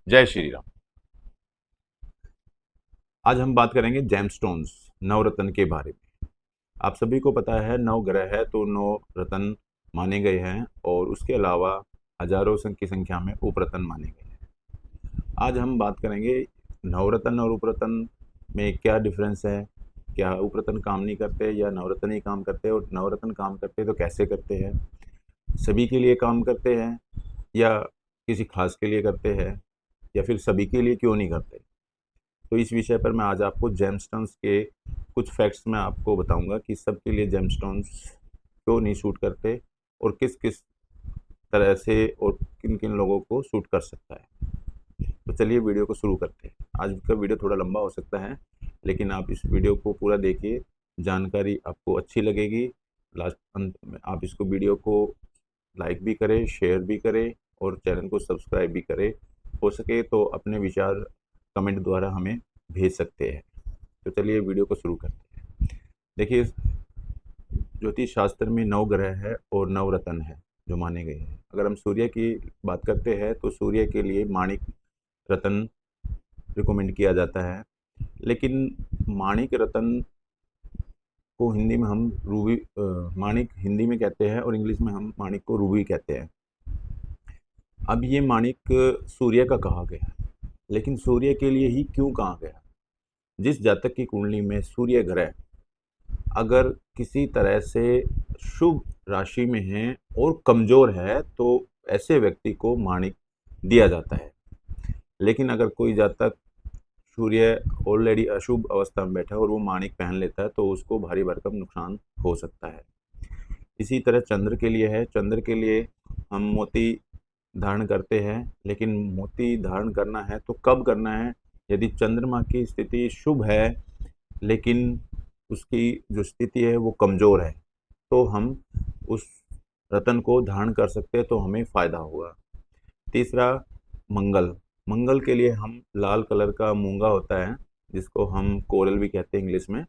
जय श्री राम। आज हम बात करेंगे जेमस्टोन्स, नवरत्न के बारे में। आप सभी को पता है नौ ग्रह है तो नौ रत्न माने गए हैं और उसके अलावा हजारों की संख्या में उपरत्न माने गए हैं। आज हम बात करेंगे नवरत्न और उपरत्न में क्या डिफरेंस है, क्या उपरत्न काम नहीं करते या नवरत्न ही काम करते हैं, और नवरत्न काम करते तो कैसे करते हैं, सभी के लिए काम करते हैं या किसी खास के लिए करते हैं, या फिर सभी के लिए क्यों नहीं करते। तो इस विषय पर मैं आज आपको जेमस्टोन्स के कुछ फैक्ट्स मैं आपको बताऊंगा कि सबके लिए जेमस्टोन्स क्यों नहीं सूट करते और किस किस तरह से और किन किन लोगों को सूट कर सकता है। तो चलिए वीडियो को शुरू करते हैं। आज का वीडियो थोड़ा लंबा हो सकता है, लेकिन आप इस वीडियो को पूरा देखिए, जानकारी आपको अच्छी लगेगी। लास्ट अंत में आप इसको वीडियो को लाइक भी करें, शेयर भी करें और चैनल को सब्सक्राइब भी करें। हो सके तो अपने विचार कमेंट द्वारा हमें भेज सकते हैं। तो चलिए वीडियो को शुरू करते हैं। देखिए, ज्योतिष शास्त्र में नौ ग्रह है और नौ रत्न है जो माने गए हैं। अगर हम सूर्य की बात करते हैं तो सूर्य के लिए माणिक रत्न रिकमेंड किया जाता है, लेकिन माणिक रत्न को हिंदी में हम रूबी माणिक हिंदी में कहते हैं और इंग्लिश में हम माणिक को रूबी कहते हैं। अब ये माणिक सूर्य का कहा गया, लेकिन सूर्य के लिए ही क्यों कहा गया? जिस जातक की कुंडली में सूर्य ग्रह अगर किसी तरह से शुभ राशि में है और कमजोर है तो ऐसे व्यक्ति को माणिक दिया जाता है। लेकिन अगर कोई जातक सूर्य ऑलरेडी अशुभ अवस्था में बैठा है और वो माणिक पहन लेता है तो उसको भारी भरकम नुकसान हो सकता है। इसी तरह चंद्र के लिए है। चंद्र के लिए हम मोती धारण करते हैं, लेकिन मोती धारण करना है तो कब करना है? यदि चंद्रमा की स्थिति शुभ है लेकिन उसकी जो स्थिति है वो कमज़ोर है तो हम उस रत्न को धारण कर सकते हैं, तो हमें फ़ायदा होगा। तीसरा, मंगल। मंगल के लिए हम लाल कलर का मूंगा होता है जिसको हम कोरल भी कहते हैं इंग्लिश में।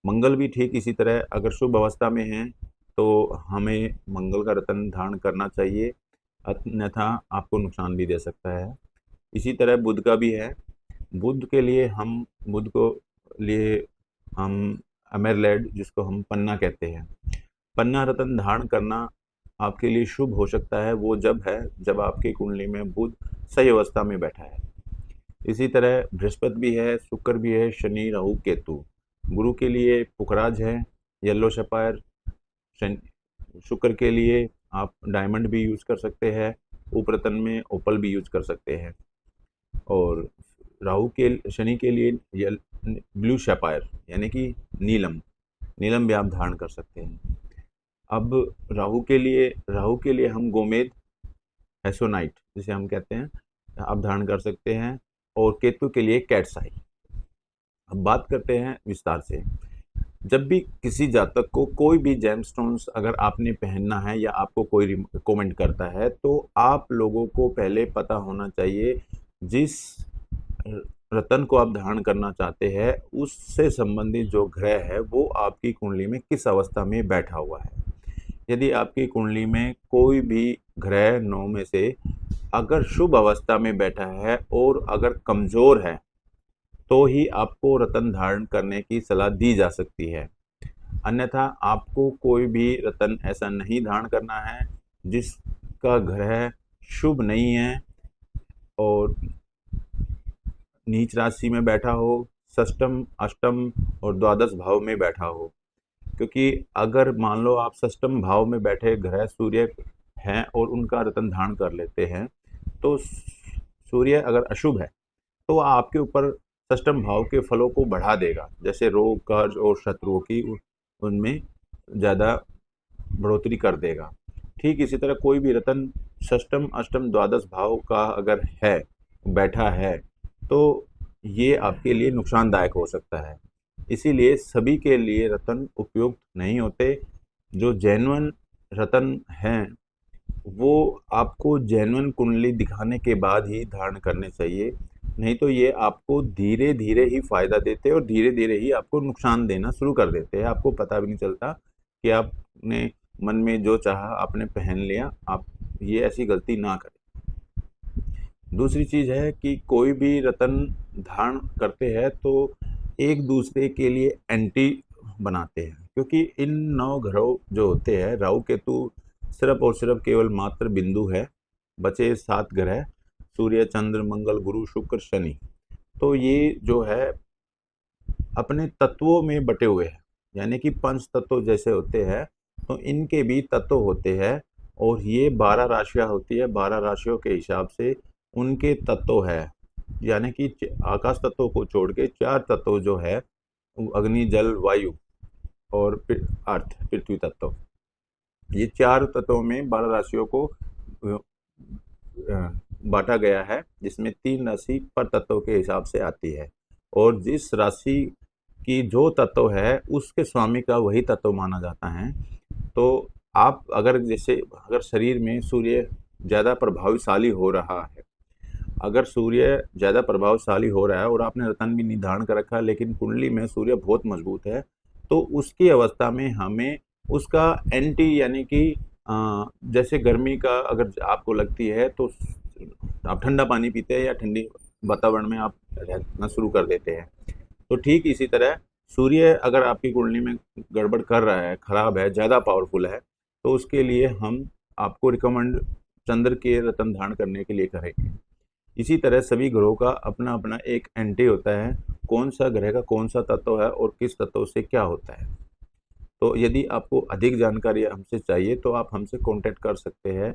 मंगल भी ठीक इसी तरह अगर शुभ अवस्था में है तो हमें मंगल का रत्न धारण करना चाहिए, अन्यथा आपको नुकसान भी दे सकता है। इसी तरह बुध का भी है। बुध के लिए हम बुध को लिए हम अमेरलेड जिसको हम पन्ना कहते हैं, पन्ना रत्न धारण करना आपके लिए शुभ हो सकता है। वो जब है जब आपकी कुंडली में बुध सही अवस्था में बैठा है। इसी तरह बृहस्पति भी है, शुक्र भी है, शनि, राहु, केतु। गुरु के लिए पुखराज है, येलो सफायर। शुक्र के लिए आप डायमंड भी यूज कर सकते हैं, उपरत्न में ओपल भी यूज कर सकते हैं। और राहु के शनि के लिए ब्लू सफायर यानी कि नीलम, नीलम भी आप धारण कर सकते हैं। अब राहु के लिए हम गोमेद एसोनाइट जिसे हम कहते हैं आप धारण कर सकते हैं, और केतु के लिए कैट्स आई। अब बात करते हैं विस्तार से। जब भी किसी जातक को कोई भी जेमस्टोन्स अगर आपने पहनना है या आपको कोई रिकमेंड करता है तो आप लोगों को पहले पता होना चाहिए जिस रत्न को आप धारण करना चाहते हैं उससे संबंधित जो ग्रह है वो आपकी कुंडली में किस अवस्था में बैठा हुआ है। यदि आपकी कुंडली में कोई भी ग्रह नौ में से अगर शुभ अवस्था में बैठा है और अगर कमजोर है तो ही आपको रत्न धारण करने की सलाह दी जा सकती है, अन्यथा आपको कोई भी रत्न ऐसा नहीं धारण करना है जिसका ग्रह शुभ नहीं है और नीच राशि में बैठा हो, षष्टम, अष्टम और द्वादश भाव में बैठा हो। क्योंकि अगर मान लो आप षष्टम भाव में बैठे ग्रह सूर्य हैं और उनका रत्न धारण कर लेते हैं तो सूर्य अगर अशुभ है तो आपके ऊपर षष्टम भाव के फलों को बढ़ा देगा, जैसे रोग, कर्ज और शत्रुओं की उनमें ज़्यादा बढ़ोतरी कर देगा। ठीक इसी तरह कोई भी रत्न षष्टम, अष्टम, द्वादश भाव का अगर है बैठा है तो ये आपके लिए नुकसानदायक हो सकता है। इसीलिए सभी के लिए रत्न उपयुक्त नहीं होते। जो जेन्युइन रत्न हैं वो आपको जेन्युइन कुंडली दिखाने के बाद ही धारण करने चाहिए, नहीं तो ये आपको धीरे धीरे ही फायदा देते हैं और धीरे धीरे ही आपको नुकसान देना शुरू कर देते हैं। आपको पता भी नहीं चलता कि आपने मन में जो चाहा आपने पहन लिया। आप ये ऐसी गलती ना करें। दूसरी चीज़ है कि कोई भी रत्न धारण करते हैं तो एक दूसरे के लिए एंटी बनाते हैं, क्योंकि इन 9 ग्रहों जो होते हैं, राहु केतु सिर्फ और सिर्फ केवल मात्र बिंदु है, बचे 7 ग्रह सूर्य, चंद्र, मंगल, गुरु, शुक्र, शनि। तो ये जो है अपने तत्वों में बटे हुए हैं, यानी कि पंच तत्व जैसे होते हैं तो इनके भी तत्व होते हैं, और ये 12 राशियां होती है। 12 राशियों के हिसाब से उनके तत्व है, यानी कि आकाश तत्व को छोड़ के 4 तत्व जो है, अग्नि, जल, वायु और अर्थ, पृथ्वी तत्व, ये 4 तत्वों में 12 राशियों को बांटा गया है, जिसमें 3 राशि पर तत्व के हिसाब से आती है, और जिस राशि की जो तत्व है उसके स्वामी का वही तत्व माना जाता है। तो आप अगर जैसे अगर शरीर में सूर्य ज़्यादा प्रभावशाली हो रहा है, अगर सूर्य ज़्यादा प्रभावशाली हो रहा है और आपने रत्न भी निर्धारण कर रखा है, लेकिन कुंडली में सूर्य बहुत मजबूत है, तो उसकी अवस्था में हमें उसका एंटी, यानी कि जैसे गर्मी का अगर आपको लगती है तो आप ठंडा पानी पीते हैं या ठंडी वातावरण में आप रहना शुरू कर देते हैं। तो ठीक इसी तरह सूर्य अगर आपकी कुंडली में गड़बड़ कर रहा है, खराब है, ज़्यादा पावरफुल है, तो उसके लिए हम आपको रिकमेंड चंद्र के रत्न धारण करने के लिए करेंगे। इसी तरह सभी ग्रहों का अपना अपना एक एंटी होता है, कौन सा ग्रह का कौन सा तत्व है और किस तत्व से क्या होता है। तो यदि आपको अधिक जानकारी हमसे चाहिए तो आप हमसे कांटेक्ट कर सकते हैं।